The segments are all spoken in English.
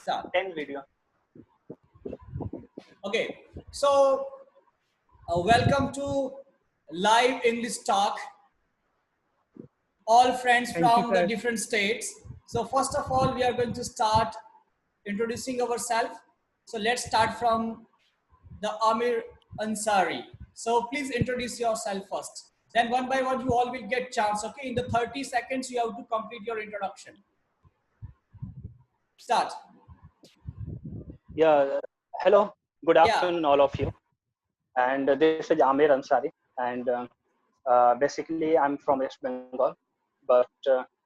Start. 10 video. Okay, so welcome to live English talk. All friends Thank you, from the sir. different states. So first of all, we are going to start introducing ourselves. So let's start from the Amir Ansari. So please introduce yourself first. Then one by one, you all will get chance. Okay, in the 30 seconds, you have to complete your introduction. Start. Yeah. Hello. Good Yeah. afternoon, all of you. And this is Amir Ansari. And basically, I'm from West Bengal, but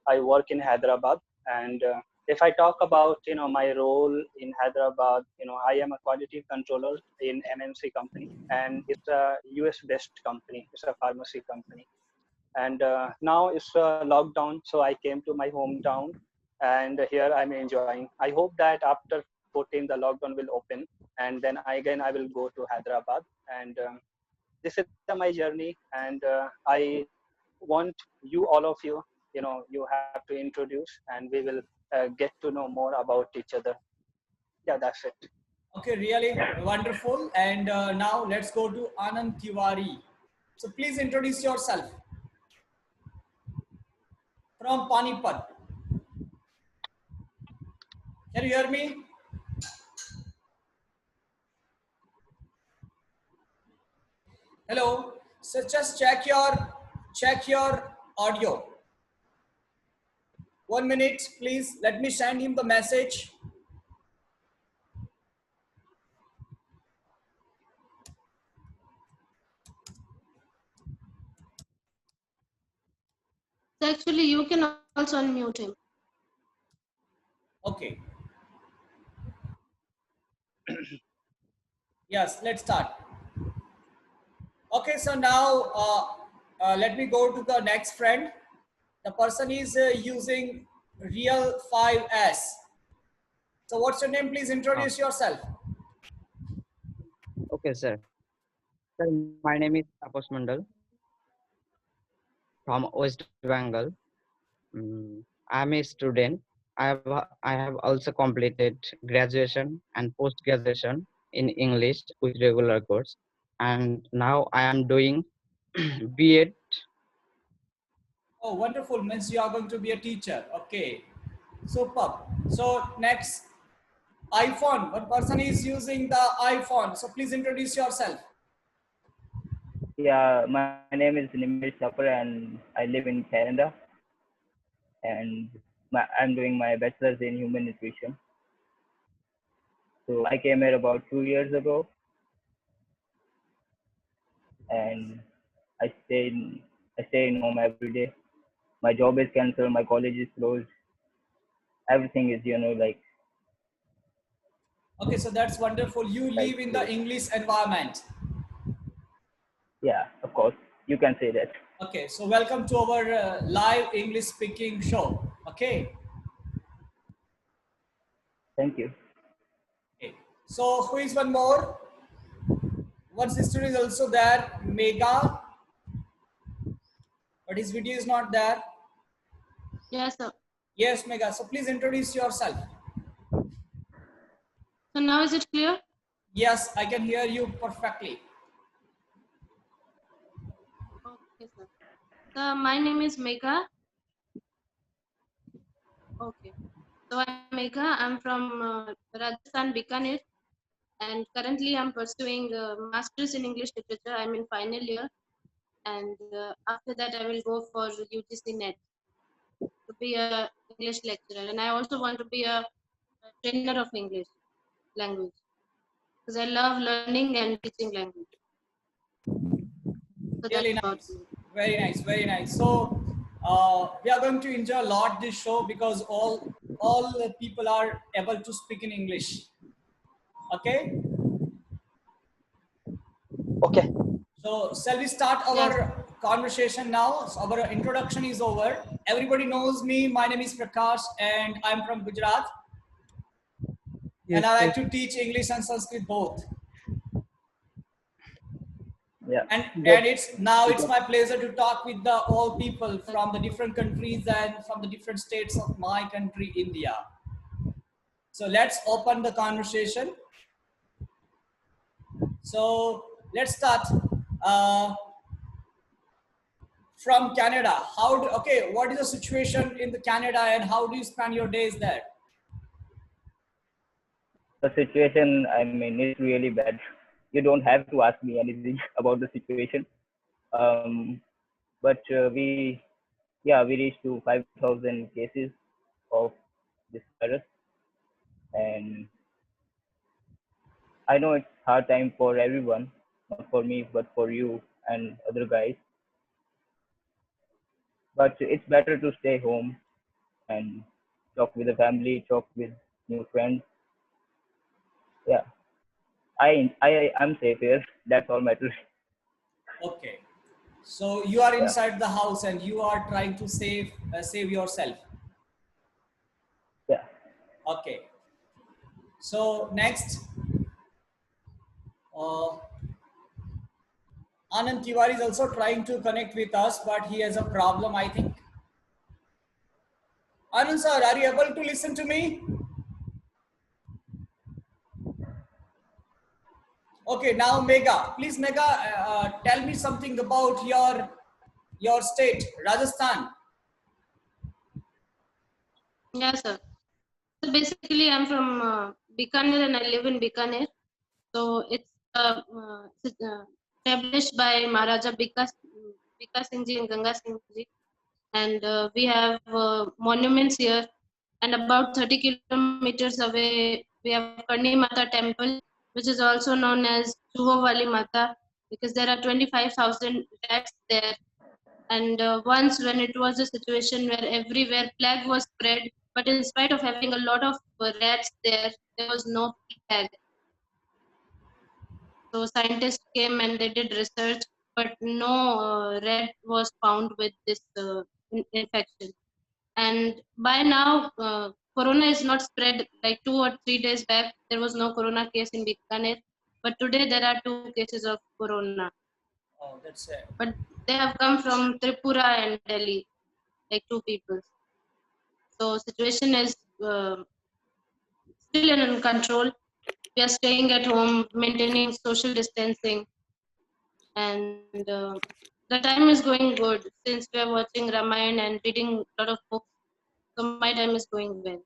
I work in Hyderabad. And if I talk about my role in Hyderabad, I am a quality controller in MNC company, and it's a US based company. It's a pharmacy company. And now it's lockdown, so I came to my hometown, and here I'm enjoying. I hope that after 14 the lockdown will open, and then I will go to Hyderabad. And this is my journey, and I want you, all of you, you have to introduce, and we will get to know more about each other. Yeah, that's it. Okay, really wonderful. And now let's go to Anand Tiwari. So please introduce yourself from Panipat. Can you hear me? Hello. So just check your audio. 1 minute, please. Let me send him the message. Actually, you can also unmute him. Okay. Yes, let's start. Okay, so now let me go to the next friend. The person is using Real 5S. So what's your name? Please introduce yourself. Okay, sir. Sir, my name is Tapas Mandal from West Bengal. I'm a student. I have also completed graduation and post graduation in English with regular course, and now I am doing B.Ed. Oh, wonderful. Means you are going to be a teacher. Okay. Superb. So next, iPhone. One person is using the iPhone. So please introduce yourself. Yeah, my name is Nimesh Sapar and I live in Canada, and I'm doing my bachelor's in human nutrition. So I came here about 2 years ago, and I stay in home every day. My job is cancelled, my college is closed. Everything is like Okay, so that's wonderful. You live in the English environment. yeah, of course you can say that. Okay, so welcome to our live English speaking show. Okay. Thank you. Okay. So who is one more? One sister is also there, Mega, but his video is not there. Yes, sir. Yes, Mega. So please introduce yourself. So now is it clear? Yes, I can hear you perfectly. Okay, sir. So my name is Megha. Okay. So I'm Megha. I'm from Rajasthan, Bikaner, and currently I'm pursuing Masters in English Literature. I'm in final year, and after that I will go for UGC NET to be a English lecturer, and I also want to be a trainer of English language because I love learning and teaching language. So Really that's about nice. me. Very nice. Very nice. So we are going to enjoy a lot this show because all the people are able to speak in English. Okay. Okay. So shall we start our conversation now? So our introduction is over. Everybody knows me. My name is Prakash and I'm from Gujarat. Yes, And I like sir. to teach English and Sanskrit both. Yeah. And Good. it's my pleasure to talk with the all people from the different countries and from the different states of my country, India. So let's open the conversation. So let's start from Canada. Okay, what is the situation in the Canada and how do you spend your days there? The situation, I mean, is really bad. You don't have to ask me anything about the situation. But we reached to 5,000 cases of this virus, and I know it's hard time for everyone, not for me, but for you and other guys. But it's better to stay home and talk with the family, talk with new friends. Yeah, I'm safe here. That's all matters. Okay. So you are Yeah, inside the house and you are trying to save yourself. yeah. Okay. So next, uh, Anand Tiwari is also trying to connect with us, but he has a problem, I think. Anand sir, are you able to listen to me? Okay, now Mega. Please, Mega, tell me something about your state, Rajasthan. Yeah, sir. So basically, I'm from Bikaner and I live in Bikaner. So it's established by Maharaja Bika Singh Ji and Ganga Singh Ji. And we have monuments here. And about 30 kilometers away, we have Karni Mata Temple, which is also known as Chuho Wali Mata, because there are 25,000 rats there. And once when it was a situation where everywhere plague was spread, but in spite of having a lot of rats there was no plague. So scientists came and they did research, but no rat was found with this infection. And by now, corona is not spread. Like 2 or 3 days back, there was no corona case in Bikaner, but today there are 2 cases of corona. Oh, that's it. But they have come from Tripura and Delhi, like two people. So situation is still in control. We are staying at home, maintaining social distancing, and the time is going good since we are watching Ramayana and reading a lot of books. So my time is going well.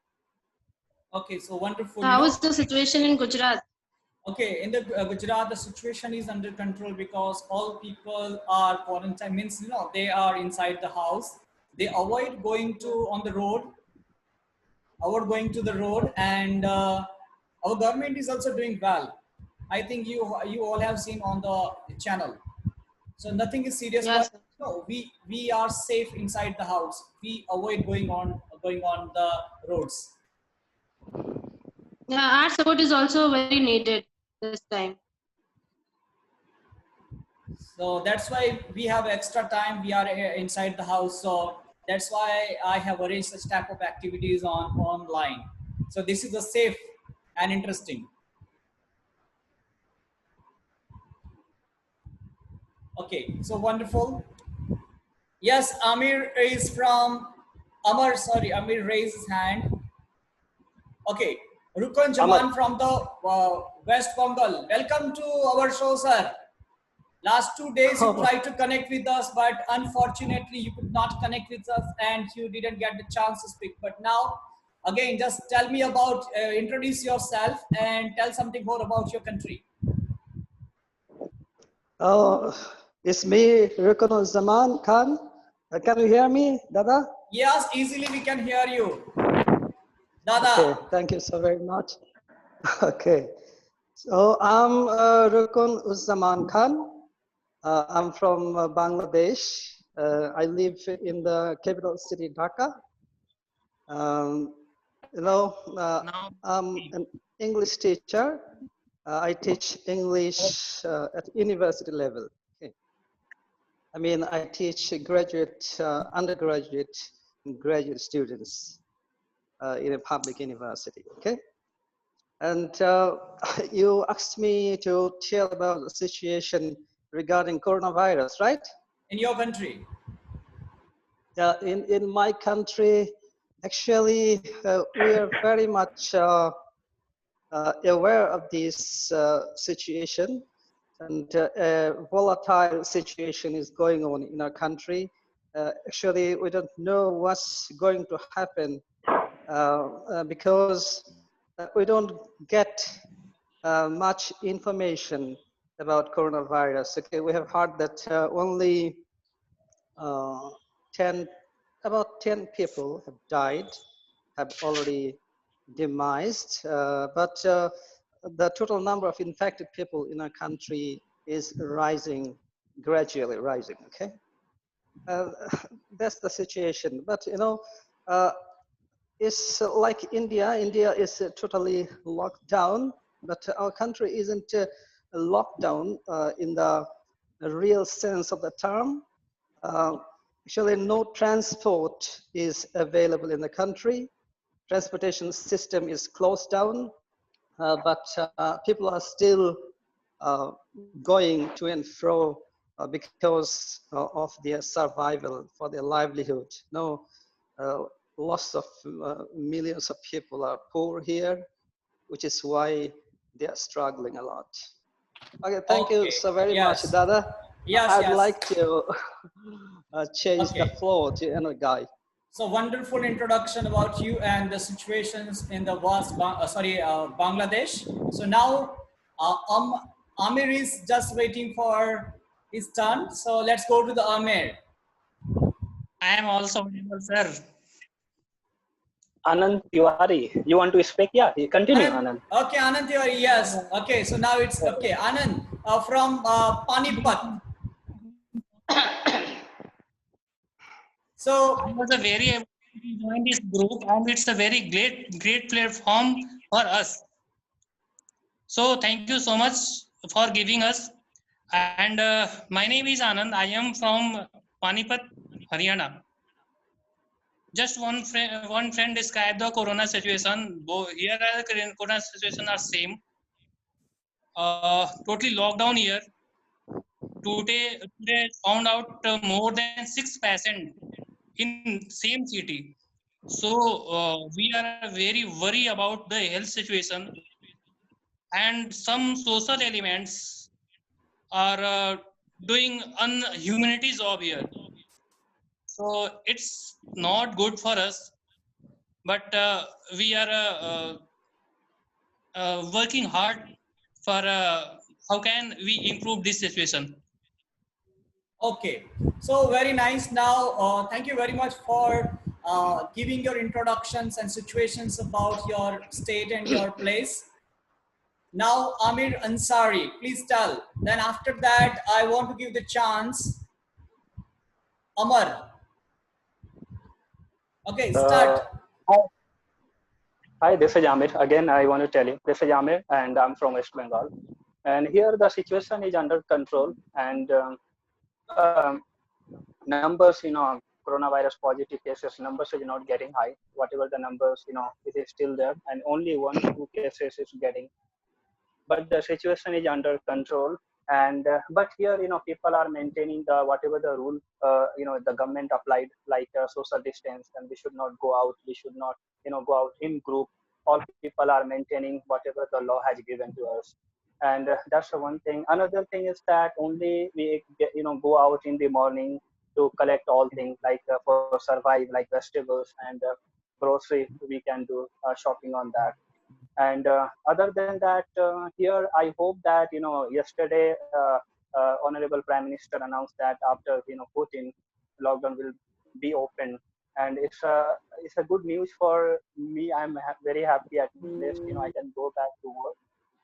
Okay, so wonderful. So how is the situation in Gujarat? Okay, in the Gujarat, the situation is under control because all people are quarantined. Means they are inside the house. They avoid going to on the road. Avoid going to the road, and our government is also doing well. I think you all have seen on the channel. So nothing is serious, but Yes, sir. no, we are safe inside the house. We avoid going on the roads. Yeah, our support is also very needed this time. So that's why we have extra time. We are inside the house. So that's why I have arranged such type of activities on online. So this is a safe and interesting. Okay, so wonderful. Yes, Amir is from Amar. Sorry, Amir raised his hand. Okay, Rukun Amar. Jaman from the West Bengal. Welcome to our show, sir. Last 2 days you tried to connect with us, but unfortunately you could not connect with us and you didn't get the chance to speak. But now, again, just tell me about, introduce yourself and tell something more about your country. Oh, it's me, Rukun Zaman Khan. Can you hear me, Dada? Yes, easily we can hear you. Dada. Okay, thank you so very much. Okay, so I'm Rukun Uzzaman Khan. I'm from Bangladesh. I live in the capital city, Dhaka. You know, I'm an English teacher. I teach English at university level. Okay. I mean, I teach graduate, undergraduate, and graduate students in a public university. Okay. And you asked me to tell about the situation regarding coronavirus, right? In your country. In my country, Actually, we are very much aware of this situation, and a volatile situation is going on in our country. Actually, we don't know what's going to happen because we don't get much information about coronavirus. Okay, we have heard that only uh, 10, about 10 people have died, have already demised, but the total number of infected people in our country is rising, gradually rising, okay? Uh, that's the situation, but you know, uh, it's like India. India is totally locked down, but our country isn't locked down in the real sense of the term. Uh, Actually, no transport is available in the country. Transportation system is closed down, but people are still uh, going to and fro because of their survival, for their livelihood. No, uh, lots of millions of people are poor here, which is why they are struggling a lot. Okay, thank you Okay. so very much, Yes. Dada. Yes. I'd Yes. like to change the Okay. floor to another guy. So wonderful introduction about you and the situations in the Bangladesh. So now Amir is just waiting for his turn. So let's go to the Amir. I am also audible, sir. Anand Tiwari, you want to speak? Yeah, you continue, Anand, Anand. okay, Anand Tiwari, yes. Okay, so now it's okay. Anand from Panipat. I So was a very able to join this group, and it's a very great platform for us. So thank you so much for giving us. And my name is Anand. I am from Panipat, Haryana. Just one friend described the corona situation. Here the corona situation are same. Totally lockdown here. Today found out more than 6% in same city. So we are very worried about the health situation, and some social elements are doing unhumanity job here. So it's not good for us, but we are working hard for how can we improve this situation. okay, so very nice. Now, thank you very much for giving your introductions and situations about your state and your place. Now, Amir Ansari, please tell. Then after that, I want to give the chance Amar. Okay, start. Uh, hi, hi, this is Amir. Again, I want to tell you, this is Amir, and I'm from West Bengal. And here the situation is under control, and numbers, coronavirus positive cases numbers is not getting high. Whatever the numbers, it is still there, and only 1 to 2 cases is getting. But the situation is under control, and but here, people are maintaining the whatever the rule, the government applied, like social distance, and we should not go out. We should not, go out in group. All people are maintaining whatever the law has given to us, and that's the one thing. Another thing is that only we get, go out in the morning to collect all things like for survive, like vegetables and grocery. We can do shopping on that. And other than that, here I hope that, yesterday honorable prime minister announced that after, 14, lockdown will be open, and it's a good news for me. I'm very happy. At least, I can go back to work,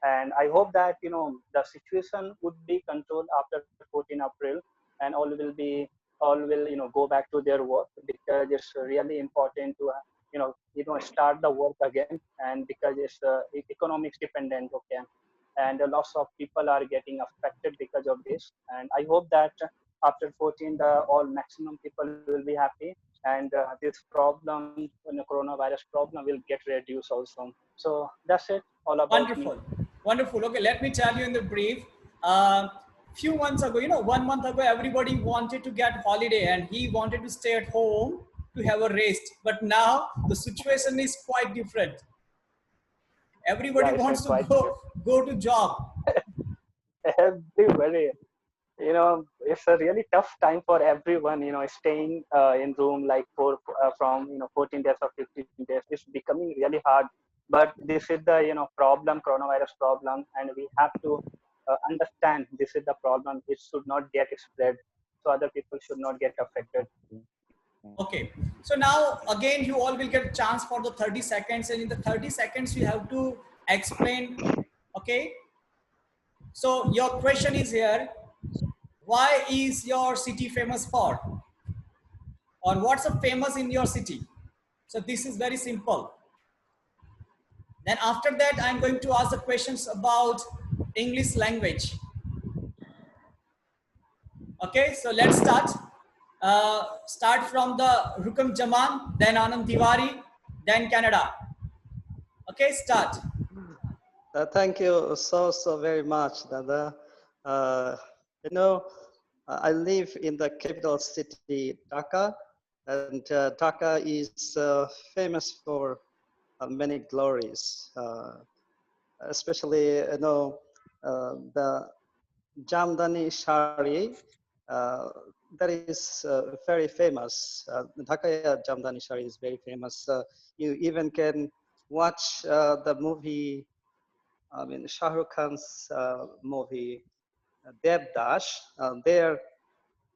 and I hope that, the situation would be controlled after 14 April, and all will, go back to their work, because it's really important to start the work again, and because it's economics dependent. Okay, and lots of people are getting affected because of this, and I hope that after 14, the all maximum people will be happy, and this problem, coronavirus problem, will get reduced also. So that's it, all about me. Wonderful, wonderful. Okay, let me tell you in the brief. Few months ago, 1 month ago, everybody wanted to get holiday and he wanted to stay at home. to have a rest. But now the situation is quite different. Everybody Yeah, wants it's to go to job. everybody. It's a really tough time for everyone. Staying in room like from 14 days or 15 days is becoming really hard. But this is the problem, coronavirus problem, and we have to understand this is the problem. It should not get spread, so other people should not get affected. Okay, so now again you all will get chance for the 30 seconds, and in the 30 seconds you have to explain. Okay, so your question is here: why is your city famous for, or what's a famous in your city? So this is very simple. Then after that I'm going to ask the questions about English language. Okay, so let's start. Start from the Rukam Jaman, then Anand Tiwari, then Canada. Okay, start. Thank you so very much, Dada. You know, I live in the capital city, Dhaka, and Dhaka is famous for many glories, especially the Jamdani Shari. That is very famous. Dhaka Jamdani Shari is very famous. You even can watch the movie, Shah Rukh Khan's movie Devdash. There,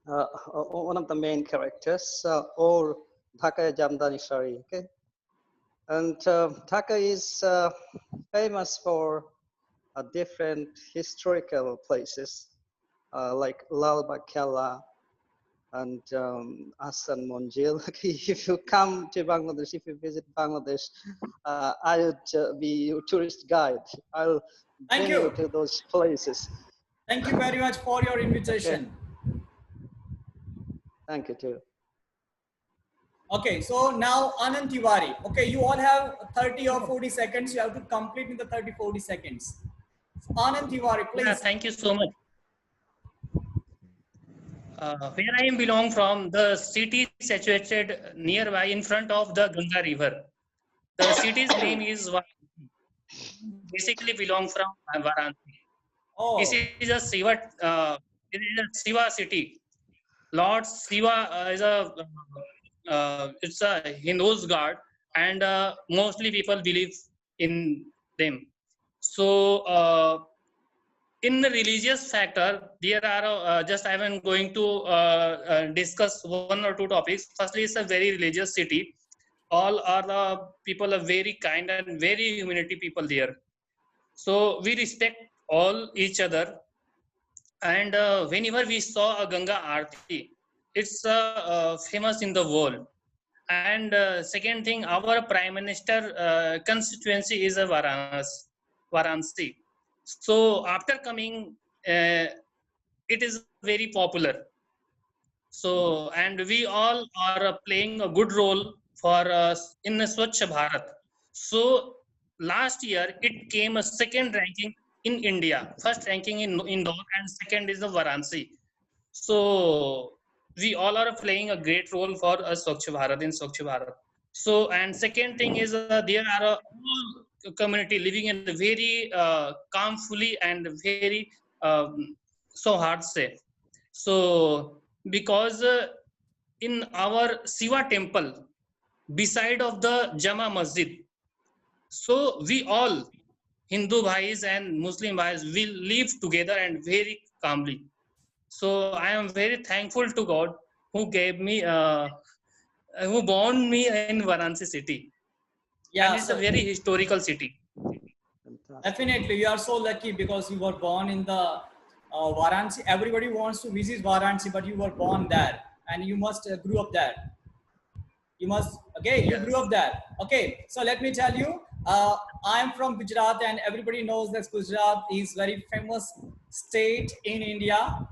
one of the main characters, or Dhaka Jamdani Shari. Okay, and Dhaka is famous for different historical places like Lal Bakela and Asan Monjil. If you come to Bangladesh, if you visit Bangladesh, I would be your tourist guide. I'll Thank bring you you. to those places. Thank you very much for your invitation. Okay. Thank you too. Okay, so now Anand Tiwari. Okay, you all have 30 or 40 seconds. You have to complete in the 30-40 seconds. So Anand Tiwari, please. Yeah, thank you so much. Where I am belong from, the city situated nearby in front of the Ganga River. The city's name is basically belong from Varanasi. Oh, It is a Shiva city. Lord Shiva is it's a Hindu's god, and mostly people believe in them. So in the religious factor, there are just I am going to discuss one or two topics. Firstly, it's a very religious city. All are the people are very kind and very humanity people there. So we respect all each other. And whenever we saw a Ganga Aarti, it's famous in the world. And second thing, our Prime Minister constituency is a Varanasi. So after coming, it is very popular. So, and we all are playing a good role for us in the Swachh Bharat. So last year it came a second ranking in India, first ranking in Indore, and second is the Varanasi. So we all are playing a great role for Swachh Bharat in Swachh Bharat. So, and second thing is there are all community living in a very calmfully and very so hard say. So because in our Shiva temple, beside of the Jama Masjid, so we all Hindu bhais and Muslim bhais will live together and very calmly. So I am very thankful to God who gave me, who born me in Varanasi city, and yeah. it's a So very historical city. definitely, you are so lucky because you were born in the Varanasi. Everybody wants to visit Varanasi, but you were born there, and you must grew up there. You must, okay, you Yes. grew up there. Okay, so let me tell you, I am from Gujarat, and everybody knows that Gujarat is very famous state in India.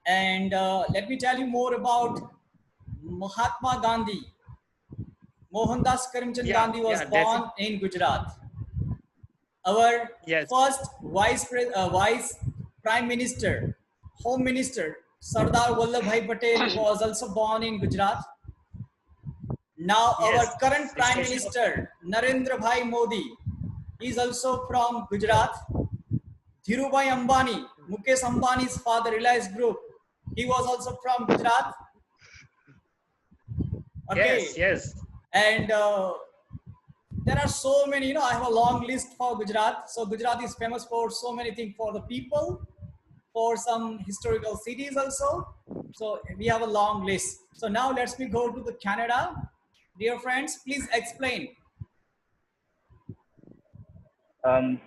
And let me tell you more about Mahatma Gandhi. Mohandas Karamchand Yeah, Gandhi was yeah, born definitely. in Gujarat. Our Yes. first vice prime minister, home minister, Sardar Vallabhbhai Patel was also born in Gujarat. Now our Yes, current Prime especially Minister Narendra Bhai Modi is also from Gujarat. Dhirubhai Ambani, Mukesh Ambani's father, Reliance Group, he was also from Gujarat. yes, Okay, yes. and there are so many. I have a long list for Gujarat. So Gujarat is famous for so many things, for the people, for some historical cities also. So we have a long list. So now let's me go to the Canada. Dear friends, please explain.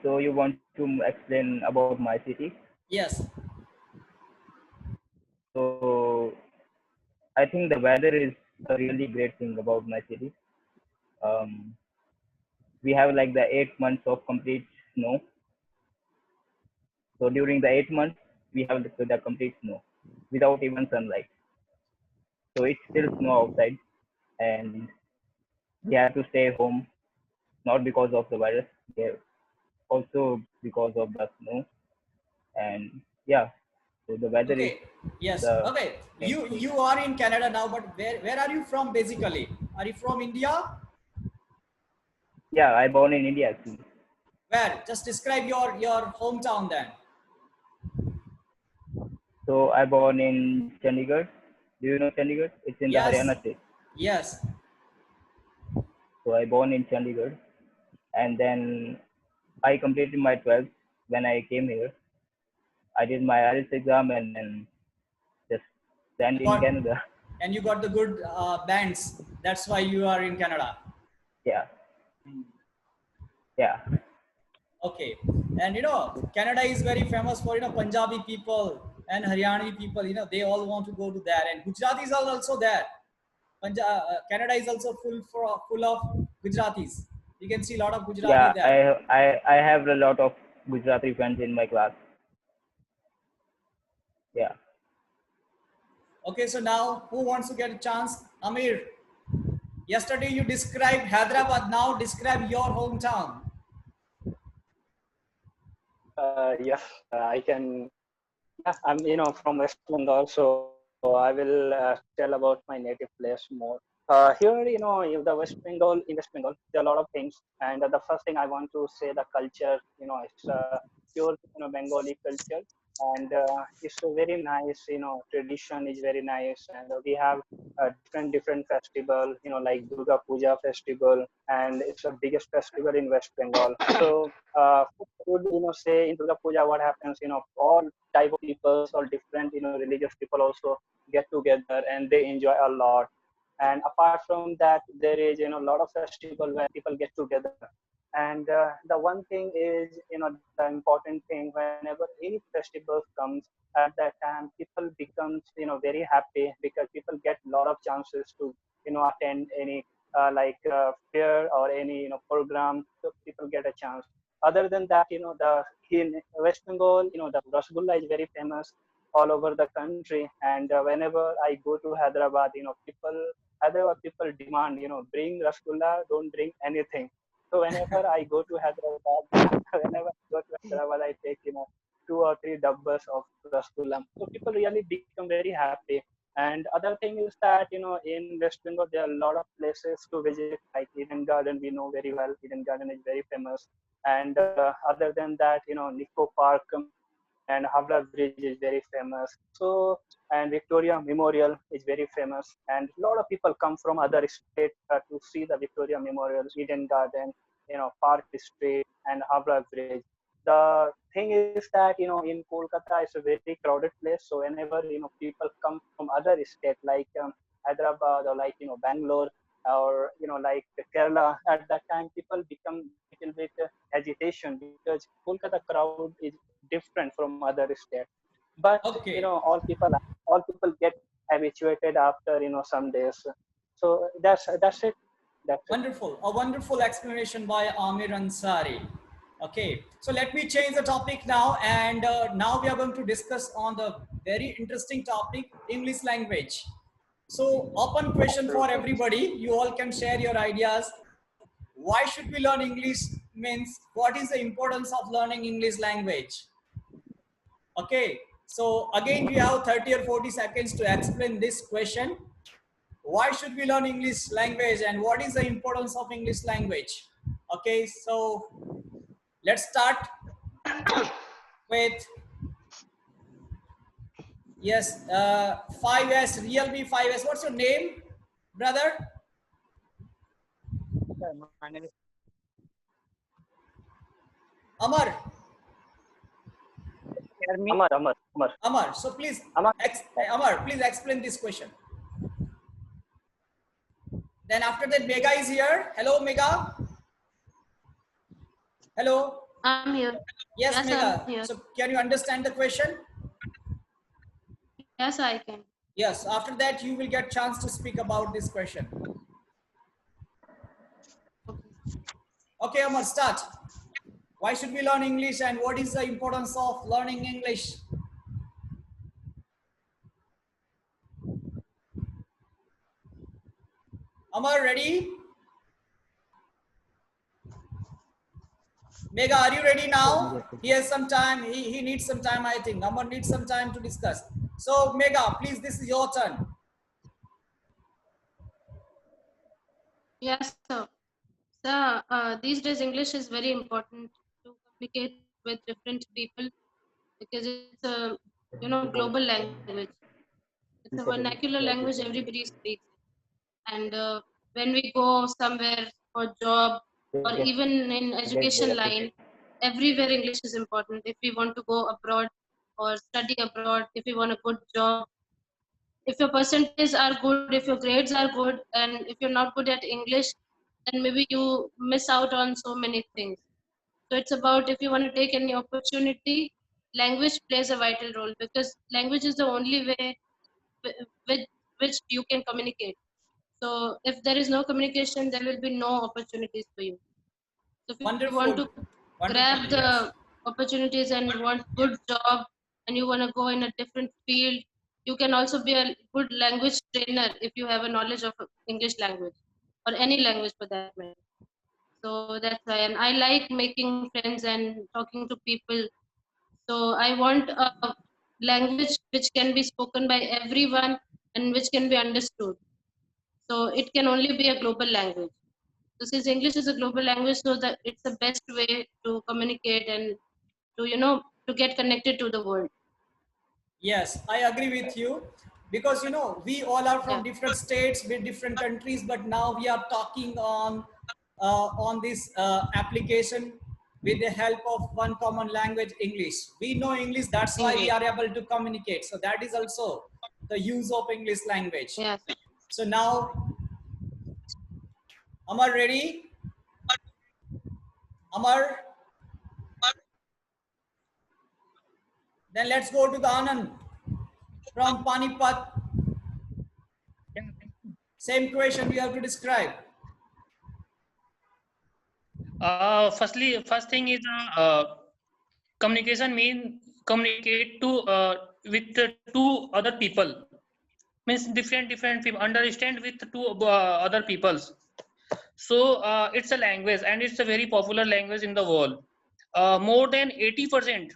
So you want to explain about my city? Yes. So I think the weather is a really great thing about my city. Um, we have like the 8 months of complete snow. So during the 8 months, we have the complete snow without even sunlight. So it's still snow outside, and we have to stay home not because of the virus, yeah, also because of the snow. And yeah, so the weather is Okay. Yes. the Okay. main You thing. you are in Canada now, but where are you from basically? Are you from India? Yeah, I born in India actually. Where? Just describe your hometown then. So I born in Chandigarh. Do you know Chandigarh? It's in the Yes. Haryana state. Yes. So I born in Chandigarh, and then I completed my 12th when I came here. I did my IELTS exam and then just land You in got Canada. and you got the good bands. That's why you are in Canada. Yeah, yeah, Okay. And Canada is very famous for Punjabi people and Haryani people. They all want to go to there, and Gujaratis are also there. Canada is also full of Gujaratis. You can see a lot of Gujarati yeah. there. I have a lot of Gujarati friends in my class. Yeah. Okay, so now who wants to get a chance? Amir, yesterday you described Hyderabad, now describe your hometown. Yes, I can. Yeah, I'm from West Bengal, so I will tell about my native place more. Here, in the West Bengal, there are a lot of things, and the first thing I want to say, the culture. It's pure, Bengali culture, and it's a very nice. Tradition is very nice, and we have different festival. Like Durga Puja festival, and it's the biggest festival in West Bengal. So would say in Durga Puja what happens, all type of people, all different religious people also get together and they enjoy a lot. And apart from that, there is a lot of festival where people get together. And the one thing is, the important thing, whenever any festival comes, at that time people becomes very happy, because people get a lot of chances to attend any fair or any program, so people get a chance. Other than that, the in West Bengal, the rasgulla is very famous all over the country. And whenever I go to Hyderabad, Hyderabad people demand, bring rasgulla, don't bring anything. So whenever I go to Hyderabad, whenever I go to Hyderabad, I take 2 or 3 dabbas of rasgulla. So people really become very happy. And other thing is that in West Bengal there are a lot of places to visit, like Eden Garden. We know very well Eden Garden is very famous. And other than that, Nico Park and Havla Bridge is very famous. So, and Victoria Memorial is very famous. And a lot of people come from other states to see the Victoria Memorial, Eden Garden, Park Street, and Havla Bridge. The thing is that in Kolkata it's a very crowded place. So whenever people come from other states like Hyderabad or like Bangalore or like Kerala, at that time people become little bit agitation, because Kolkata crowd is different from other states. But Okay. all people get habituated after some days. So that's it. That's it. Wonderful. A wonderful explanation by Amir Ansari. Okay, so let me change the topic now, and now we are going to discuss on the very interesting topic, English language. So, open question for Absolutely. everybody. You all can share your ideas. Why should we learn English? Means what is the importance of learning English language? Okay, so again, you have 30 or 40 seconds to explain this question. why should we learn English language and what is the importance of English language? Okay, so let's start with yes, 5S, Realme 5S. What's your name, brother? My name is Amar. Jeremy. Amar. Amar. So please, Amar. Amar, please explain this question. Then after that, Mega is here. Hello, Mega. Hello. I'm here. Yes, Yes, I'm Mega. here. So can you understand the question? Yes, I can. Yes. After that, you will get chance to speak about this question. Okay, Amar, start. Why should we learn English and what is the importance of learning English? Amar, ready? Mega, are you ready now? He has some time. He needs some time, I think. Amar needs some time to discuss. So, Mega, please, this is your turn. Yes, sir. Sir, these days English is very important to communicate with different people because it's a global language. It's a vernacular language everybody speaks. And when we go somewhere for job or even in education line, everywhere English is important. If we want to go abroad or study abroad, if we want a good job, if your percentages are good, if your grades are good, and if you're not good at English, then maybe you miss out on so many things. So it's about if you want to take any opportunity, language plays a vital role because language is the only way with which you can communicate. So if there is no communication, there will be no opportunities for you. So if you want Wonderful. to Wonderful. grab Yes. the opportunities and want good job and you want to go in a different field, you can also be a good language trainer if you have a knowledge of English language or any language for that matter. So that's why, and I like making friends and talking to people. So I want a language which can be spoken by everyone and which can be understood. So it can only be a global language. So since English is a global language, so that it's the best way to communicate and to get connected to the world. Yes, I agree with you because we all are from Yeah. different states with different countries, but now we are talking on this application with the help of one common language, English. We know English, that's why we English. are able to communicate. So that is also the use of English language. Yes. So now, Amar, ready? Amar, then let's go to the Anand from Panipat. Same question we have to describe. First thing is communication mean communicate to with two other people, means different people understand with two other peoples. So it's a language and it's a very popular language in the world. More than 80%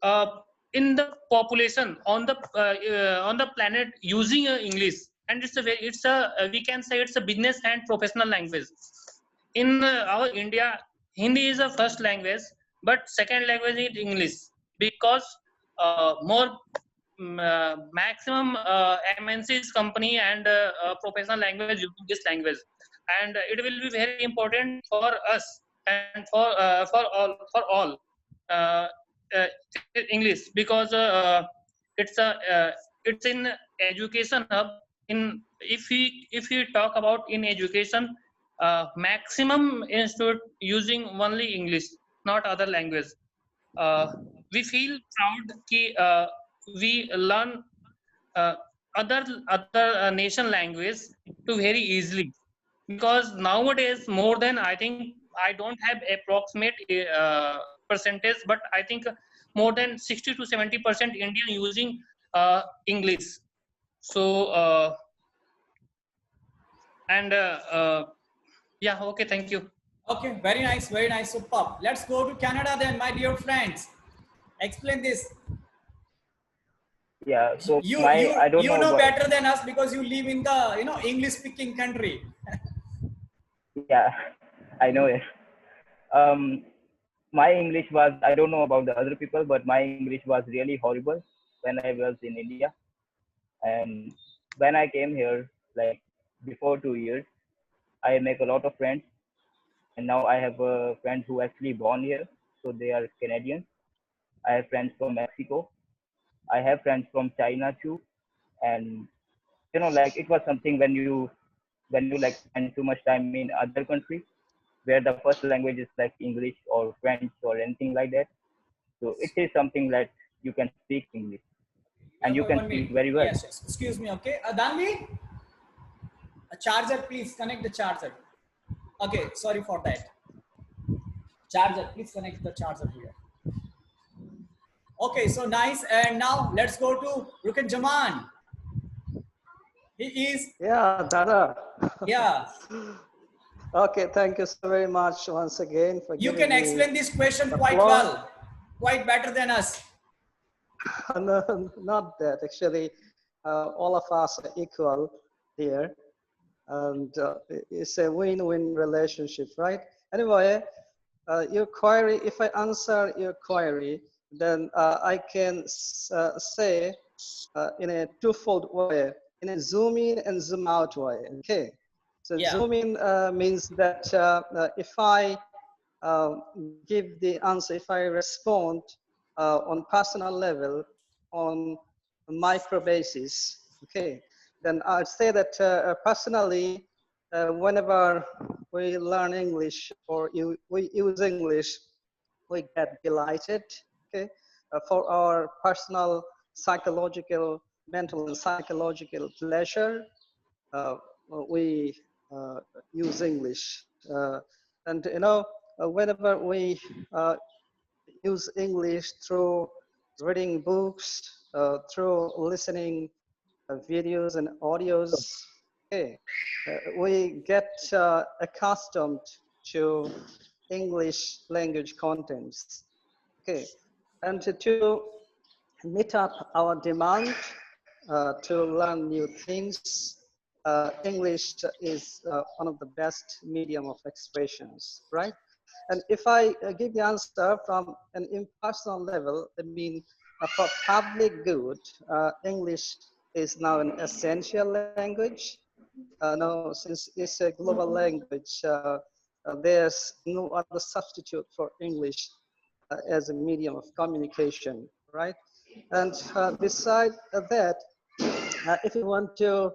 uh, in the population on the planet using English, and it's a we can say it's a business and professional language. In our India, Hindi is the first language, but second language is English because more maximum MNCs company and professional language using this language, and it will be very important for us and for all uh, uh, English because it's in education hub. In if we talk about in education, maximum institute using only English, not other language. uh, we feel proud कि we learn uh, other nation language to very easily, because nowadays more than I think I don't have approximate percentage, but I think more than 60 to 70% Indian using English. So and yeah, okay, thank you. Okay, very nice, superb. Let's go to Canada then, my dear friends. Explain this. Yeah. So You my, you I don't you know know about. better than us because you live in the English speaking country. Yeah, I know it. Um, my English was, I don't know about the other people, but my English was really horrible when I was in India. And when I came here, like before 2 years, I make a lot of friends. And now I have friends who actually born here, so they are Canadians. I have friends from Mexico. I have friends from China too. And like it was something when you like spend too much time in other country where the first language is like English or French or anything like that. So it is something that you can speak English Yeah, and you can one speak minute. very well. Yes, yes. Excuse me. Okay, Danvi, a charger, please connect the charger. Okay, sorry for that. Charger, please connect the charger here. Okay, so nice. And now let's go to Rukin Jaman. He is, Yeah, Dada. yeah. Okay, thank you so very much once again for You giving can me explain this question the quite floor. well, quite better than us. No, not that. Actually, all of us are equal here, and it's a win-win relationship, right? Anyway, your query, if I answer your query, then I can say in a twofold way, in a zoom in and zoom out way, okay? So Yeah. zoom in means that if I give the answer, if I respond on personal level, on a micro basis, okay, then I'd say that personally, whenever we learn English or we use English, we get delighted, okay, for our personal, psychological, mental and psychological pleasure. uh, we use English. And whenever we use English through reading books, through listening videos and audios, okay, we get accustomed to English language contents, okay, and to meet up our demand to learn new things. English is one of the best medium of expressions, right? And if I give the answer from an impersonal level, I mean, for public good, English is now an essential language. Now, since it's a global language, there's no other substitute for English as a medium of communication, right? And beside that, if you want to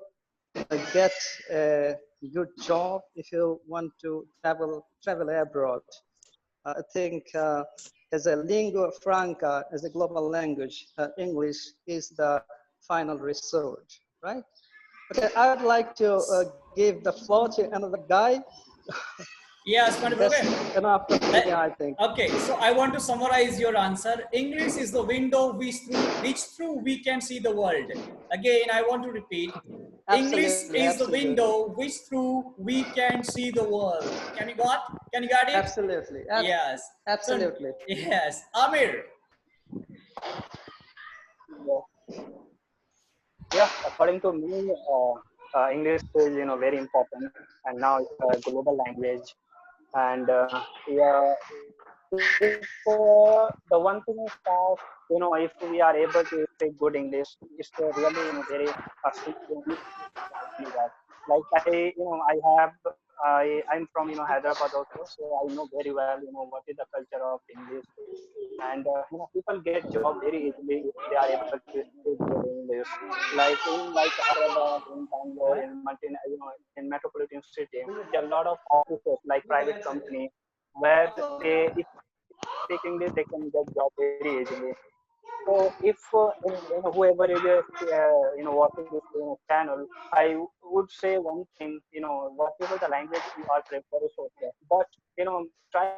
get a good job, if you want to travel abroad, I think as a lingua franca, as a global language, English is the final resort, right? Okay, I would like to give the floor to another guy. Yes, That's okay. enough for me, I think. Okay, so I want to summarize your answer. English is the window which through we can see the world. Again, I want to repeat. English Absolutely, is the absolutely. window which through we can see the world. Can you got it? Absolutely, Yes. So absolutely. yes, Amir. Yeah, according to me, English is very important, and now it's a global language. And yeah, if the one thing is that if we are able to speak good English, it's really very simple. Exactly that. Like I'm from Hyderabad also, so I know very well what is the culture of English, and people get job very easily if they are able to speak good English. Like in Hyderabad, in Bangalore, in in metropolitan city, there are a lot of offices like private company where they if they speak English they can get job very easily. So if whoever is watching this channel, I would say one thing, whatever the language you are prefer is okay, but try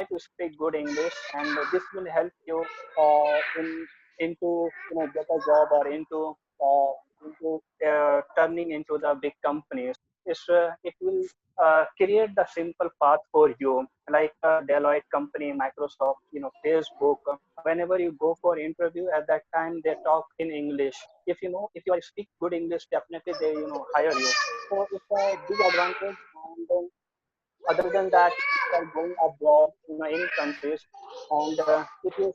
to speak good English, and this will help you into get a job or into turning into the big companies. it will create the simple path for you, like Deloitte company, Microsoft, Facebook. Whenever you go for interview, at that time they talk in English. If you are speak good English, definitely they hire you. So it's a big advantage. And other than that, if you are going abroad, any countries, and if you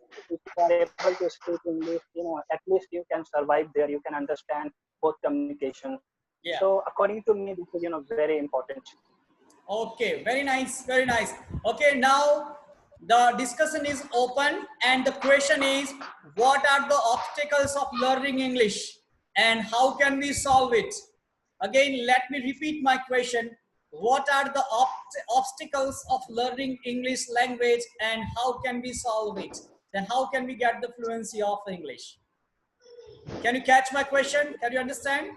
are able to speak English, at least you can survive there. You can understand both communication. Yeah. So according to me, this is very important. Okay, very nice, very nice. Okay, now the discussion is open and the question is, what are the obstacles of learning English and how can we solve it? Again, let me repeat my question. What are the obstacles of learning English language and how can we solve it? Then how can we get the fluency of English? Can you catch my question? Can you understand?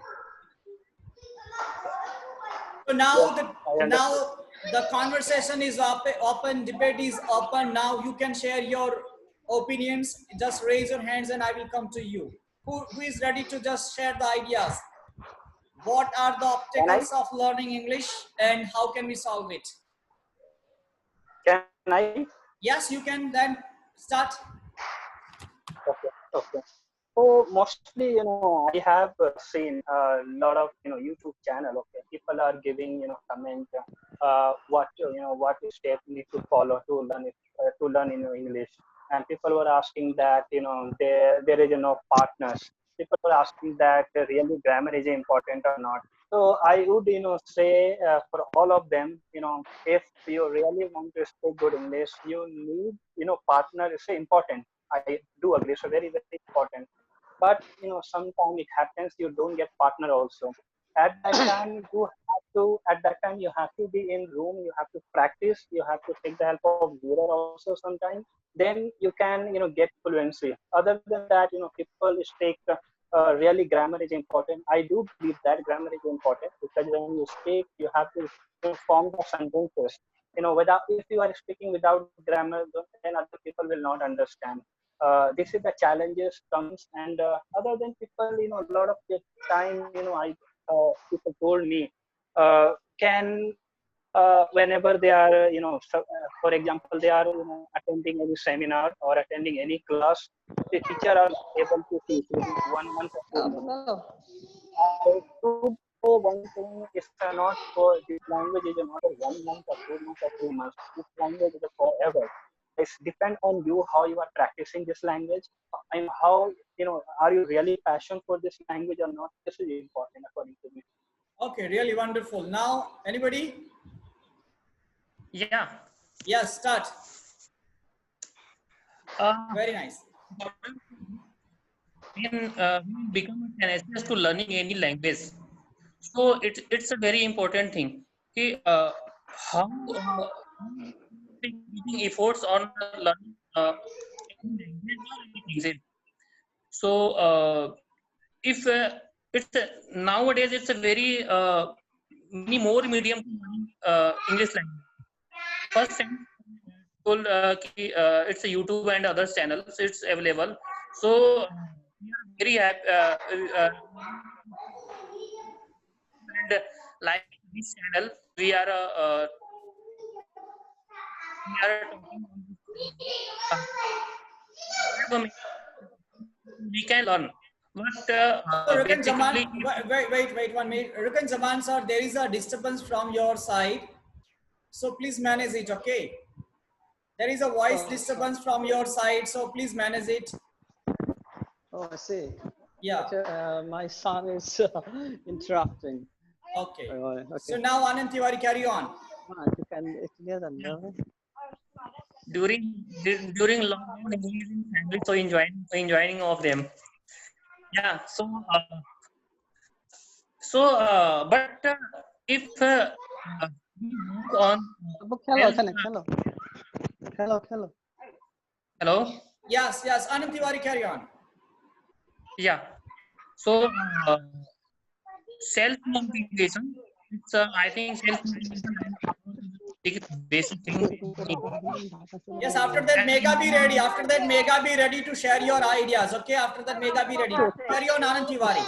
So Yes, now I understood. the conversation is open, debate is open. Now you can share your opinions. Just raise your hands and I will come to you. Who is ready to just share the ideas? What are the Can I? obstacles of learning English and how can we solve it? Can I? Yes, you can then start. Okay. Okay. So mostly, I have seen a lot of YouTube channel. Okay, people are giving comment what step need to follow to learn it, to learn English, and people were asking that there is partners. People were asking that really grammar is important or not. So I would say for all of them, if you really want to speak good English, you need partner is important. I do agree. So very very important, but sometimes it happens you don't get partner also. At that time you have to be in room, you have to practice, you have to take the help of mirror also sometimes. Then you can get fluency. Other than that, people take really grammar is important. I do believe that grammar is important, because when you speak you have to form the sentences. Without, if you are speaking without grammar, then other people will not understand. This is the challenges comes. And other than people, a lot of the time, people told me, can whenever they are for example, they are attending any seminar or attending any class, the teacher are able to teach within 1 month or 2 months. I could say one thing is not for this language is not a 1 month or 2 months or 3 months. This language is forever. It's depend on you how you are practicing this language, and how are you really passionate for this language or not. This is important according to me. Okay, really wonderful. Now, anybody? Yeah. Yes, start. Very nice. When we become tenacious to learning any language, so it's a very important thing. Okay, how taking efforts on learning any language or anything. So if it's nowadays it's a very many more medium to learning English language. First thing told it's a YouTube and other channels it's available. So we are very happy and like this channel we are talking on this channel. Platform we can learn, but So Rukan basically Zaman, wait 1 minute. Rukan Zaman sir, there is a disturbance from your side. So please manage it, okay? There is a voice disturbance from your side, so please manage it. Oh, I see. Yeah. But, my son is interrupting. Okay. Okay. So now Anand Tiwari, carry on. You can together, no? during lockdown he is in family, so enjoying of them. Yeah. But if we work on Hello, health, hello. hello. Yes, Anand Tiwari, carry on. Yeah. So self motivation. It's I think self motivation is a big basic things. Yes, after that, Mega be ready. After that, Mega be ready to share your ideas. Okay, after that, Mega be ready. Carry on, Anand Tiwari.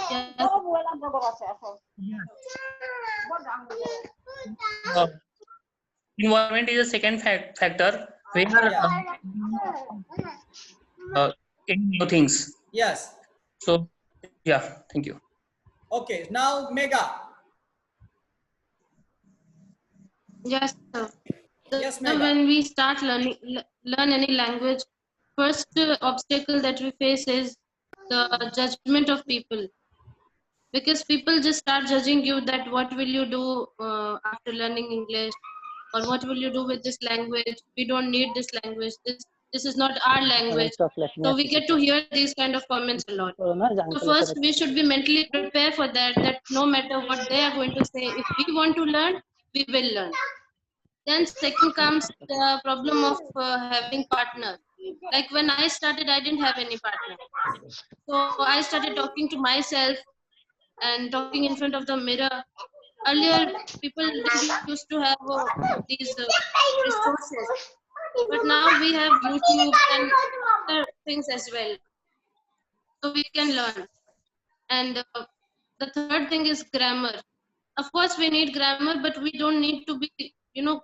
Uh, Environment is a second factor where Yeah. in new things. Yes. So yeah, thank you. Okay, now Mega. Yes, sir. Yes, Mega. When we start learn any language, first obstacle that we face is the judgment of people, because people just start judging you that what will you do after learning English, or what will you do with this language? We don't need this language. This is not our language. So we get to hear these kind of comments a lot. So first we should be mentally prepared for that, that no matter what they are going to say, if we want to learn, we will learn. Then second comes the problem of having partner. Like when I started, I didn't have any partner. So I started talking to myself and talking in front of the mirror. Earlier, people didn't used to have these resources, but now we have YouTube and other things as well, so we can learn. And the third thing is grammar. Of course, we need grammar, but we don't need to be,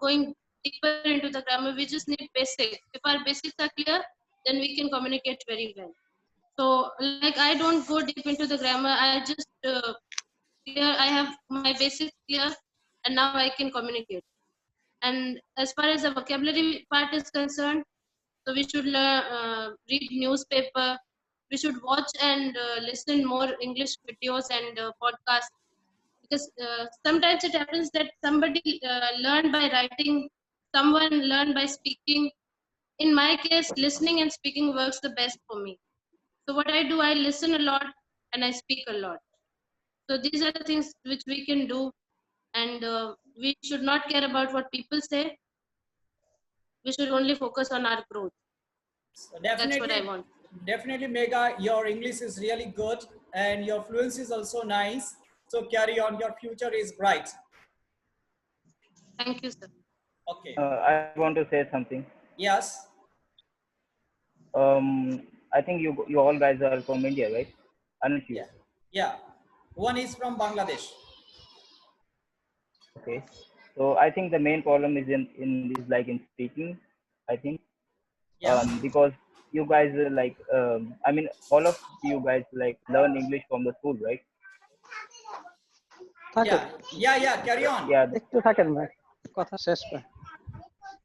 going deeper into the grammar. We just need basics. If our basics are clear, then we can communicate very well. So, like, I don't go deep into the grammar. I just clear. I have my basics clear, and now I can communicate. And as far as the vocabulary part is concerned, so we should learn, read newspaper. We should watch and listen more English videos and podcasts, because sometimes it happens that somebody learned by writing, someone learned by speaking. In my case, listening and speaking works the best for me. So what I do, I listen a lot and I speak a lot. So these are the things which we can do, and we should not care about what people say. We should only focus on our growth. So That's what I want. definitely, Mega, your English is really good and your fluency is also nice. So carry on. Your future is bright. Thank you, sir. Okay. I want to say something. Yes. I think you all guys are from India, right? Aren't you? Yeah. Yeah. One is from Bangladesh. Okay. So I think the main problem is in speaking. I think Yeah. because you guys like I mean all of you guys like learn English from the school, right? Yeah. Yeah. Yeah. Carry on. Yeah. একটু থাকেন ভাই কথা শেষ করে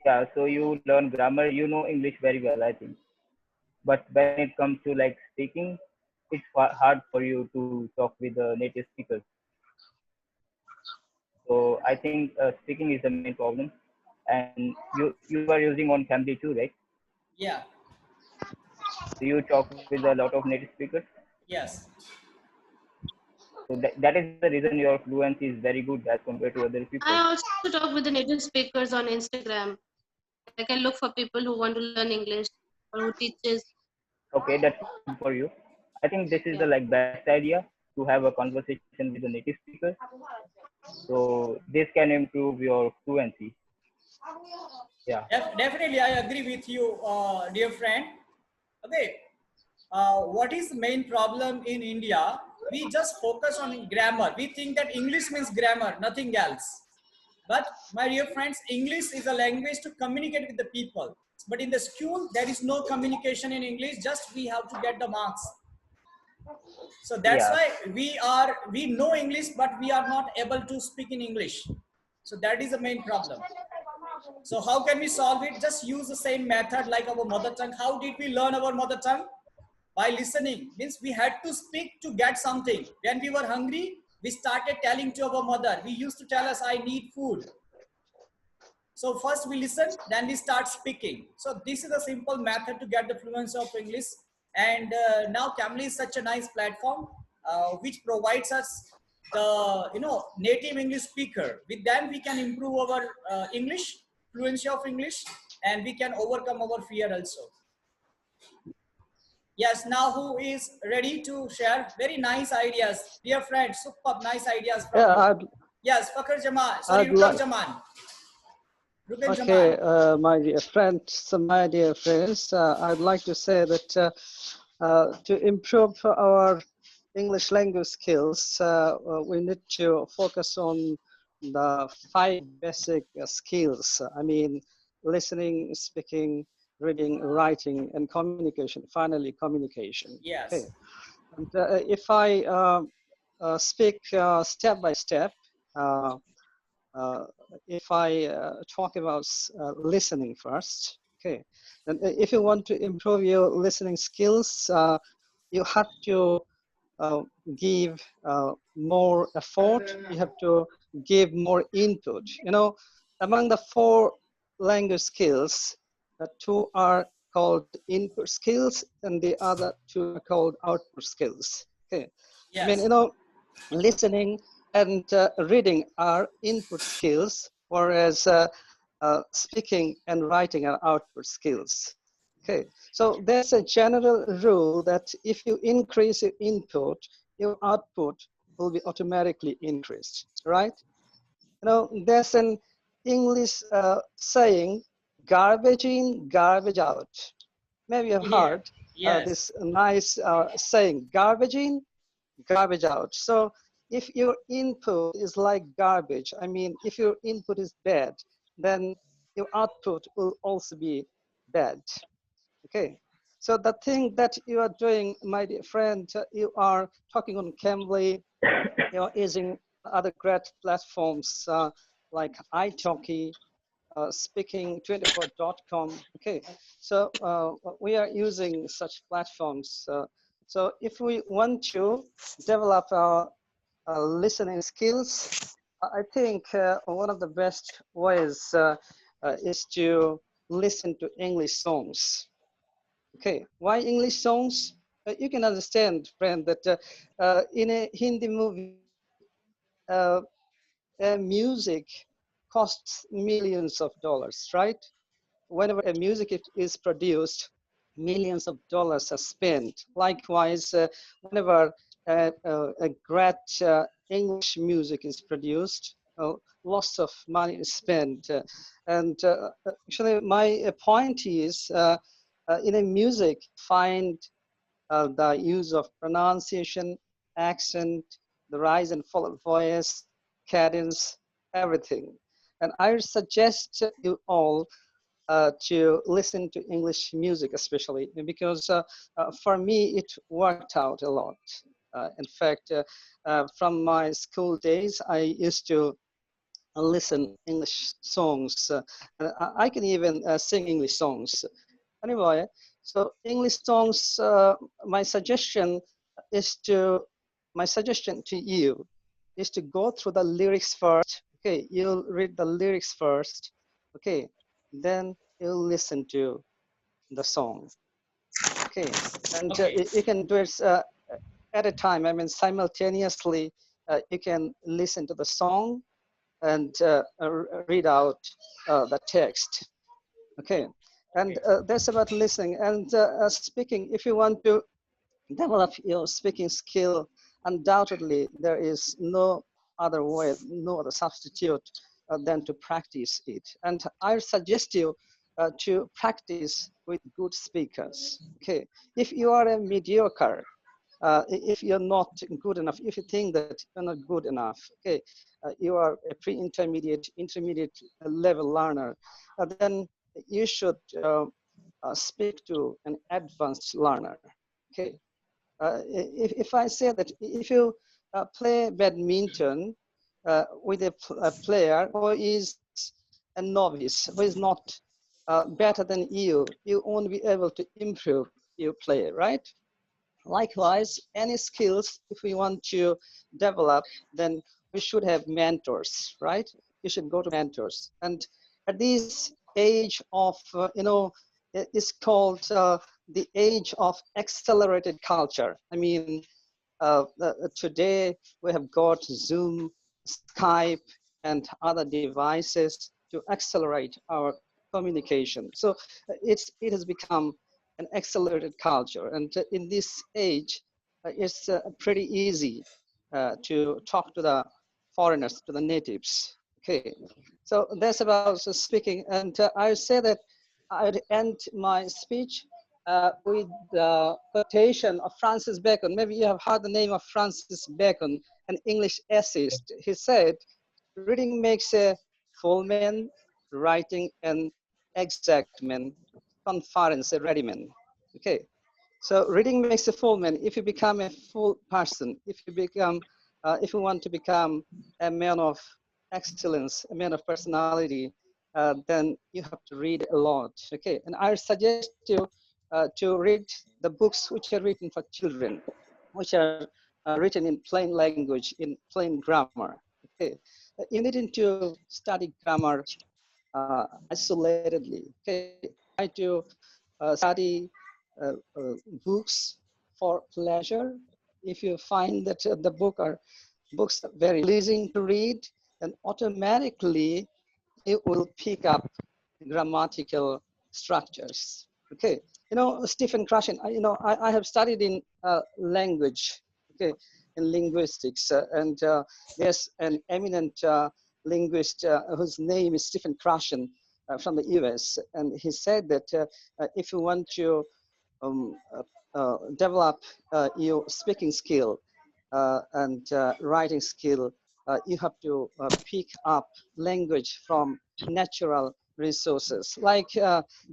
Yeah. So you learn grammar. You know English very well, I think. But when it comes to like speaking, it's hard for you to talk with the native speakers. So I think speaking is the main problem. And you are using on Cambly too, right? Yeah. Do you talk with a lot of native speakers? Yes. So that is the reason your fluency is very good as compared to other people. I also talk with the native speakers on Instagram. I can look for people who want to learn English or who teaches. Okay, that's good for you. I think this is the like best idea to have a conversation with the native speaker. So this can improve your fluency. Yeah. Definitely, I agree with you, dear friend. Okay. What is the main problem in India? We just focus on grammar. We think that English means grammar, nothing else. But my dear friends, English is a language to communicate with the people. But in the school, there is no communication in English. Just we have to get the marks. So that's why we know English, but we are not able to speak in English. So that is the main problem. So how can we solve it? Just use the same method like our mother tongue. How did we learn our mother tongue? By listening. Means we had to speak to get something. When we were hungry, we started telling to our mother. We used to tell us, I need food. So first we listen, then we start speaking. So this is a simple method to get the fluency of English. And now Cambly is such a nice platform which provides us the native English speaker. With them we can improve our English, fluency of English, and we can overcome our fear also. Yes, now who is ready to share very nice ideas? Dear friends, super nice ideas from you. Yes, Fakhr Jaman. Sorry, Rukam Jaman. Ruken Okay, Jamal. my dear friends, I'd like to say that to improve our English language skills, we need to focus on the 5 basic skills. I mean, listening, speaking, reading, writing, and communication. Finally, communication. Okay, Yes. and if I speak step by step, uh, uh, if I talk about listening first, okay, then if you want to improve your listening skills, you have to uh, give more effort. You have to give more input. You know, among the 4 language skills, 2 are called input skills, and the other 2 are called output skills. Okay, I mean, Yes. you know, listening and reading are input skills, whereas speaking and writing are output skills. Okay, so there's a general rule that if you increase your input, your output will be automatically increased, right? You know, there's an English saying, garbage in, garbage out. Maybe you've Yeah. heard Yes. this nice saying, garbage in, garbage out. So if your input is like garbage, I mean, if your input is bad, then your output will also be bad. Okay. So the thing that you are doing, my dear friend, you are talking on Cambly, you are using other great platforms like italki, speaking24.com. Okay, so we are using such platforms. So if we want to develop our listening skills, I think one of the best ways is to listen to English songs. Okay, why English songs? You can understand, friend, that in a Hindi movie, music costs millions of dollars, right? Whenever a music is produced, millions of dollars are spent. Likewise, whenever a great English music is produced, lots of money is spent. And actually, my point is, in a music, find the use of pronunciation, accent, the rise and fall of voice, cadence, everything. And I suggest you all to listen to English music, especially because for me it worked out a lot. In fact, from my school days, I used to listen English songs. I can even sing English songs. Anyway, so English songs. My suggestion is to my suggestion to you is to go through the lyrics first. Okay, you'll read the lyrics first. Okay, then you'll listen to the song. Okay, and Okay. you can do it at a time. I mean, simultaneously, you can listen to the song and read out the text. Okay, and that's about listening and speaking. If you want to develop your speaking skill, undoubtedly there is no other way, no other substitute than to practice it. And I suggest you to practice with good speakers. Okay, if you are a mediocre, if you're not good enough, if you think that you're not good enough, okay, you are a pre-intermediate, intermediate level learner, then you should speak to an advanced learner. Okay, if I say that if you play badminton with a player who is a novice, who is not better than you won't be able to improve your play, right? Likewise, any skills, if we want to develop, then we should have mentors, right? You should go to mentors. And at this age of, it's called the age of accelerated culture. I mean, today we have got Zoom, Skype, and other devices to accelerate our communication. So it has become an accelerated culture. And in this age, it's pretty easy to talk to the foreigners, to the natives. Okay, so that's about speaking, and I say that I'd end my speech with the quotation of Francis Bacon. Maybe you have heard the name of Francis Bacon, an English essayist. He said, "Reading makes a full man, writing an exact man, conference a ready man." Okay, so reading makes a full man. If you become a full person, if you want to become a man of excellence, a man of personality, then you have to read a lot. Okay, and I suggest you to read the books which are written for children, which are written in plain language, in plain grammar. Okay, you need to study grammar isolatedly. Okay, try to study books for pleasure. If you find that the books are very pleasing to read, then automatically it will pick up grammatical structures. Okay, Stephen Krashen, I have studied in language, okay, in linguistics, and there's an eminent linguist whose name is Stephen Krashen from the US, and he said that if you want to develop your speaking skill and writing skill, you have to pick up language from natural resources. Like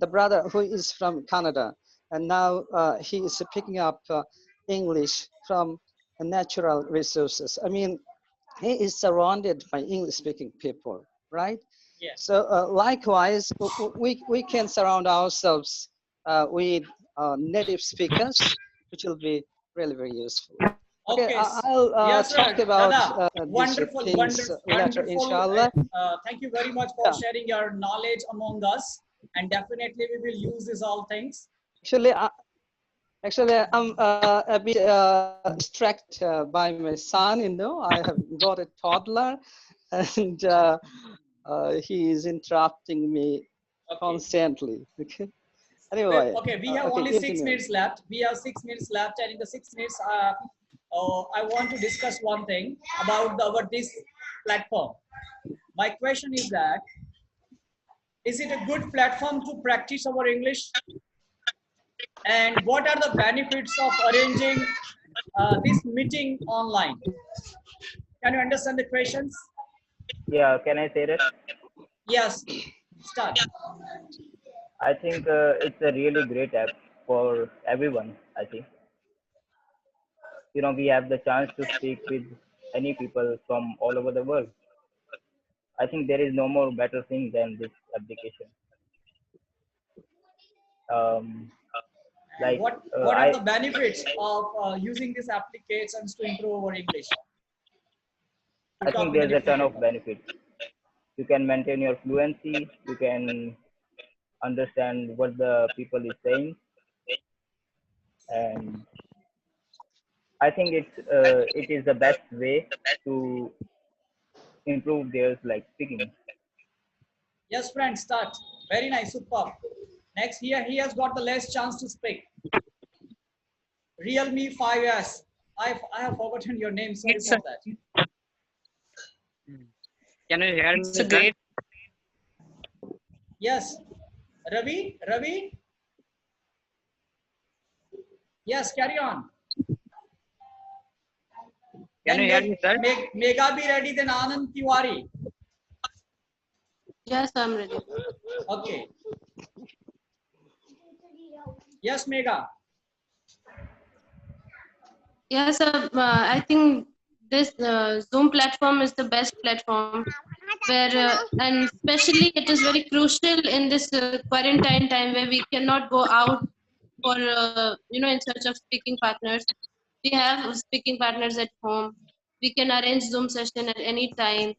the brother who is from Canada, and now he is picking up English from natural resources. I mean, he is surrounded by English-speaking people, right? Yeah. So likewise, we can surround ourselves with native speakers, which will be really very useful. Okay, Okay. I'll Yes, talk sir. about Dada, these wonderful, things wonderful, later, wonderful. inshallah. Thank you very much for Yeah. sharing your knowledge among us, and definitely we will use these all things. Actually, I'm a bit distracted by my son. I have got a toddler, and he is interrupting me constantly. Okay. Anyway. Okay, we have Okay, only 6 continue. minutes left. We have 6 minutes left, and in the 6 minutes, I want to discuss one thing about this platform. My question is that, is it a good platform to practice our English? And what are the benefits of arranging this meeting online? Can you understand the questions? Yeah, can I say that? Yes, start. I think it's a really great app for everyone. I think we have the chance to speak with any people from all over the world. I think there is no more better thing than this application. Um, And like what are I the benefits of using these applications to improve our English? To I talk think with the there's a different ton of people. benefits. You can maintain your fluency. You can understand what the people is saying, and I think it is the best way to improve their like speaking. Yes, friends, start. Very nice, superb. Next, here he has got the last chance to speak. Realme 5S. I have forgotten your name. Sorry It's for a, that. Can you hear it's me, a sir? great. Yes, Ravi. Yes, carry on. Can Then you hear me, sir? make Mega be ready. Then Anand Tiwari. Yes, I'm ready. Okay. Yes, Mega. Yes, I think this Zoom platform is the best platform where, and especially it is very crucial in this quarantine time where we cannot go out for, in search of speaking partners. We have speaking partners at home. We can arrange Zoom session at any time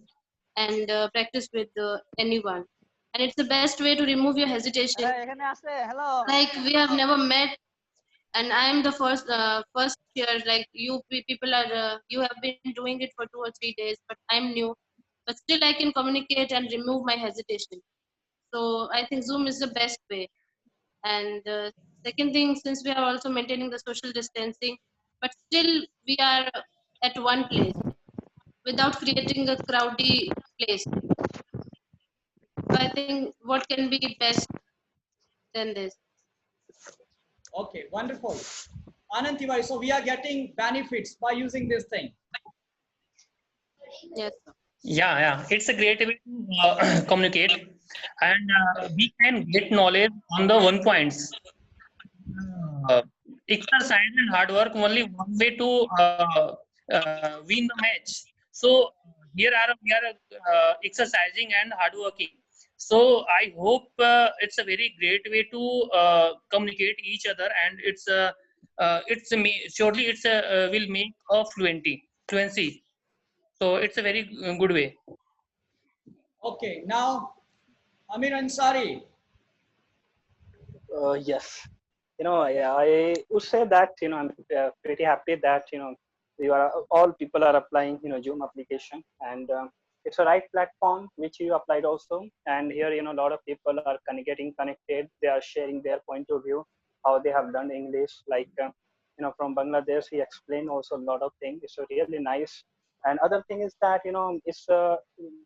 and practice with anyone. And it's the best way to remove your hesitation. Like we have never met, and I'm the first here. Like people are, you have been doing it for 2 or 3 days, but I'm new. But still, I can communicate and remove my hesitation. So I think Zoom is the best way. And second thing, since we are also maintaining the social distancing, but still we are at one place without creating a crowdy place. So I think what can be best than this? Okay, wonderful. Anand Tiwari, so we are getting benefits by using this thing. Yes, sir. Yeah, it's a great way to communicate, and we can get knowledge on the one points. Uh, Exercise and hard work only one way to win the match. So here we are exercising and hard working. So I hope it's a very great way to communicate each other, and surely it's a, will make a fluency. So it's a very good way. Okay, now Amir Ansari. Yes, yeah, I would say that I'm pretty happy that you are all people are applying Zoom application, and it's a right platform which you applied also. And here a lot of people are getting connected. They are sharing their point of view, how they have learned English. Like from Bangladesh, he explained also a lot of things. It's really nice. And other thing is that it's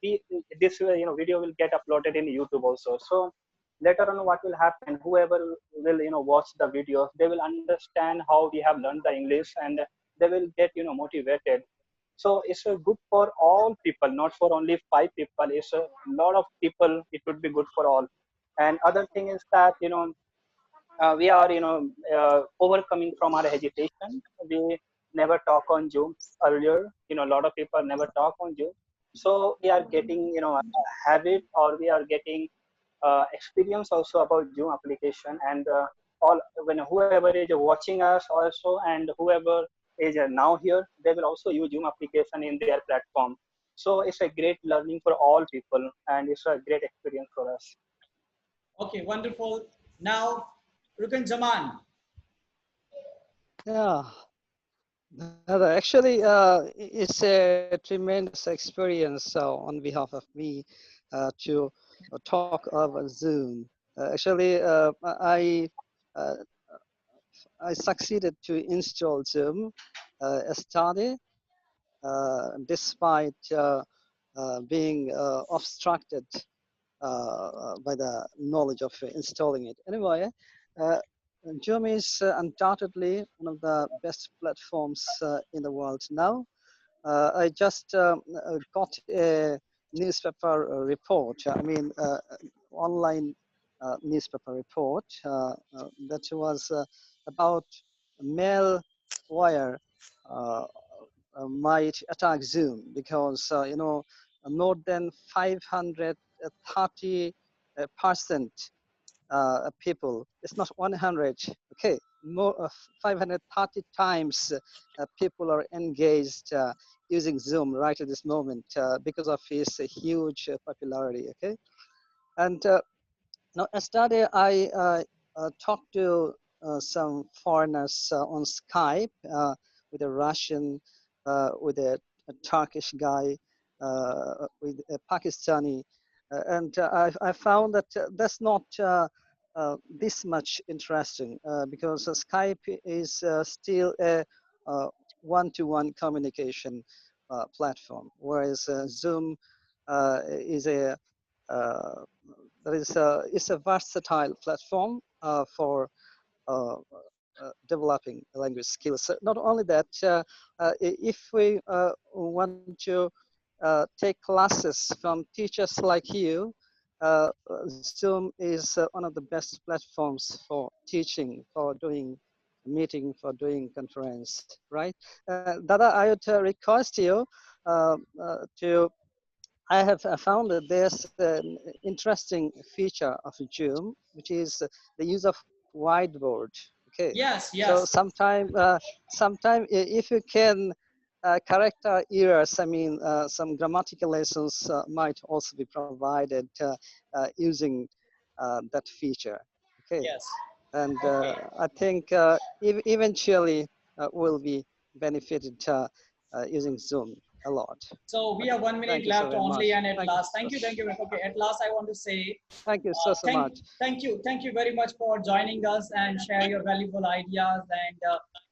we this video will get uploaded in YouTube also. So later on what will happen, whoever will watch the videos, they will understand how we have learned the English, and they will get motivated. So it's good for all people, not for only 5 people. It's a lot of people, it would be good for all. And other thing is that we are overcoming from our hesitation. We never talk on Zoom earlier. A lot of people never talk on Zoom. So we are getting a habit, or we are getting experience also about Zoom application. And all when whoever is watching us also, and whoever is now here, they will also use Zoom application in their platform. So it's a great learning for all people, and it's a great experience for us. Okay, wonderful. Now, Rukun Zaman. Yeah. Actually, it's a tremendous experience on behalf of me to talk over Zoom. Actually, uh, I succeeded to install Zoom yesterday, despite being obstructed by the knowledge of installing it. Anyway, uh, Zoom is undoubtedly one of the best platforms in the world now. I just got a newspaper report. I mean, online newspaper report that was about malware uh, might attack Zoom because more than 530% people. It's not 100. Okay, more 530 times people are engaged using Zoom right at this moment because of its huge popularity. Okay, and now yesterday I talked to some foreigners on Skype with a Russian, with a Turkish guy, with a Pakistani, and I found that that's not this much interesting because Skype is still a one-to-one communication platform, whereas Zoom is a uh, it's a versatile platform for developing language skills. So not only that, if we want to take classes from teachers like you, Zoom is one of the best platforms for teaching, for doing meeting, for doing conference, right? Dada, I would request you to I have found that there's an interesting feature of Zoom, which is the use of whiteboard. Okay, Yes, so yes. if you can correct our errors, I mean, some grammatical lessons might also be provided using that feature. Okay, Yes. and Okay. I think eventually we'll be benefited using Zoom a lot. So we have Okay, 1 minute thank you so left very only, much. and at Thank you last, thank you, thank you. Okay, at last, I want to say so much. thank you very much for joining us and share your valuable ideas. And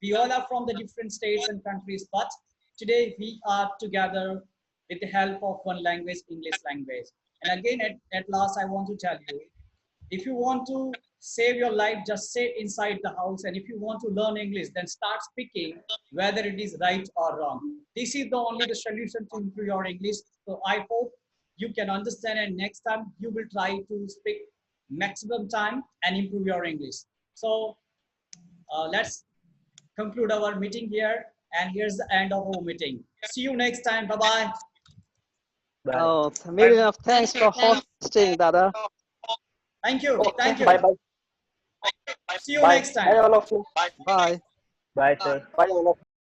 we all are from the different states and countries, but today we are together with the help of one language, English language. And again, at last, I want to tell you, if you want to save your life, just sit inside the house. And if you want to learn English, then start speaking, whether it is right or wrong. This is the only the solution to improve your English. So I hope you can understand, and next time you will try to speak maximum time and improve your English. So let's conclude our meeting here. And here's the end of our meeting. See you next time. Bye-bye. Bye. Oh, a million of thanks for hosting, Dada. Thank you. Thank Bye you. bye. See you Bye. next Bye time. all of you. Bye. Bye, sir. Bye all of you.